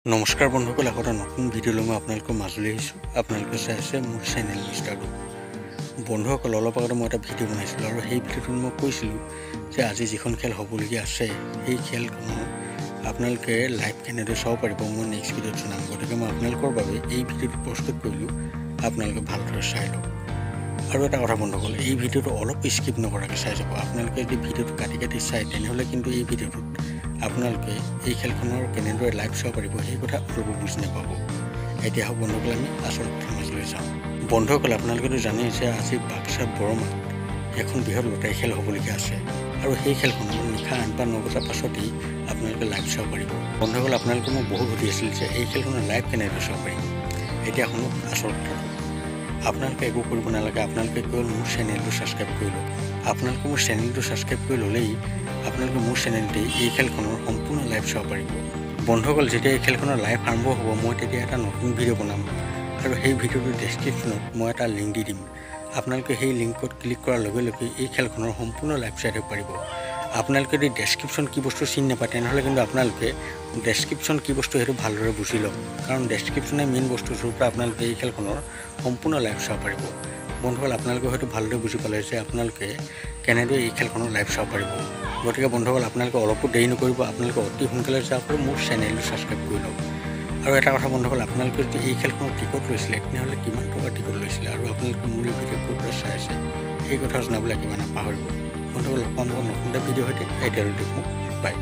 নমস্কাৰ বন্ধুসকল, এটা নতুন ভিডিঅ' লৈ মই আপোনালোকৰ মাজলৈ আহিছোঁ। আপোনালোকে চাই আছে মোৰ চেনেল মিষ্টাৰটো। বন্ধুসকল, অলপ আগতে মই এটা ভিডিঅ' বনাইছিলোঁ আৰু সেই ভিডিঅ'টোত মই কৈছিলোঁ যে আজি যিখন খেল হ'বলগীয়া আছে সেই খেলখনৰ আপোনালোকে লাইভ কেনেদৰে চাব পাৰিব মই নেক্সট ভিডিঅ'ত জনাম। গতিকে মই আপোনালোকৰ বাবে এই ভিডিঅ'টো প্ৰস্তুত কৰিলোঁ, আপোনালোকে ভালদৰে চাই লওক। আৰু এটা কথা বন্ধুসকল, এই ভিডিঅ'টো অলপ স্কিপ নকৰাকৈ চাই যাব। আপোনালোকে যদি ভিডিঅ'টো কাটি চায় তেনেহ'লে কিন্তু এই ভিডিঅ'টোত আপোনালোকে এই খেলখনৰ কেনেদৰে লাইভ চাব পাৰিব সেই কথা অলপো বুজি নাপাব। এতিয়া হওক বন্ধুসকল, আমি আচল কথা মাজলৈ যাওঁ। বন্ধুসকল, আপোনালোকেতো জানেই যে আজি বাক্সা বৰমাত এখন বৃহৎ লটাৰী খেল হ'বলগীয়া আছে আৰু সেই খেলখনৰ নিশা 8 বা 9 বজাৰ পাছতেই আপোনালোকে লাইভ চাব পাৰিব। বন্ধুসকল, আপোনালোকে মোক বহুত সুধি আছিল যে এই খেলখনৰ লাইভ কেনেদৰে চাব পাৰিম। এতিয়া শুনক আচল কথাটো। আপোনালোকে একো কৰিব নালাগে, আপোনালোকে কেৱল মোৰ চেনেলটো ছাবস্ক্ৰাইব কৰি লওক। আপোনালোকে মোৰ চেনেলটো ছাবস্ক্ৰাইব কৰি ল'লেই আপোনালোকে মোৰ চেনেলতেই এই খেলখনৰ সম্পূৰ্ণ লাইভ চাব পাৰিব। বন্ধুসকল, যেতিয়া এই খেলখনৰ লাইভ আৰম্ভ হ'ব মই তেতিয়া এটা নতুন ভিডিঅ' বনাম আৰু সেই ভিডিঅ'টোৰ ডেছক্ৰিপশ্যনত মই এটা লিংক দি দিম। আপোনালোকে সেই লিংকত ক্লিক কৰাৰ লগে লগে এই খেলখনৰ সম্পূৰ্ণ লাইভ চাই থাকিব পাৰিব। আপোনালোকে যদি ডেছক্ৰিপশ্যন কি বস্তু চিনি নাপায় তেনেহ'লে কিন্তু আপোনালোকে ডেছক্ৰিপশ্যন কি বস্তু সেইটো ভালদৰে বুজি লওক, কাৰণ ডেছক্ৰিপশ্যনে মেইন বস্তু য'ৰ পৰা আপোনালোকে এই খেলখনৰ সম্পূৰ্ণ লাইভ চাব পাৰিব। বন্ধুসকল, আপোনালোকে হয়তো ভালদৰে বুজি পালে যে আপোনালোকে কেনেদৰে এই খেলখনৰ লাইভ চাব পাৰিব। গতিকে বন্ধুসকল, আপোনালোকে অলপো দেৰি নকৰিব, আপোনালোকে অতি সোনকালে যাব পাৰে মোৰ চেনেলটো ছাবস্ক্ৰাইব কৰি লওক। আৰু এটা কথা বন্ধুসকল, আপোনালোকে যদি এই খেলখনৰ টিকট লৈছিলে তেনেহ'লে কিমান টকা টিকট লৈছিলে আৰু আপোনালোকে মোৰ এই ভিডিঅ' ক'ৰ পৰা চাই আছে সেই কথা জনাবলৈ কিমান নাপাহৰিব। বন্ধুসকল, লগ পাম নতুন এটা ভিডিঅ' সৈতে। এতিয়ালৈ দেখোঁ, বাই।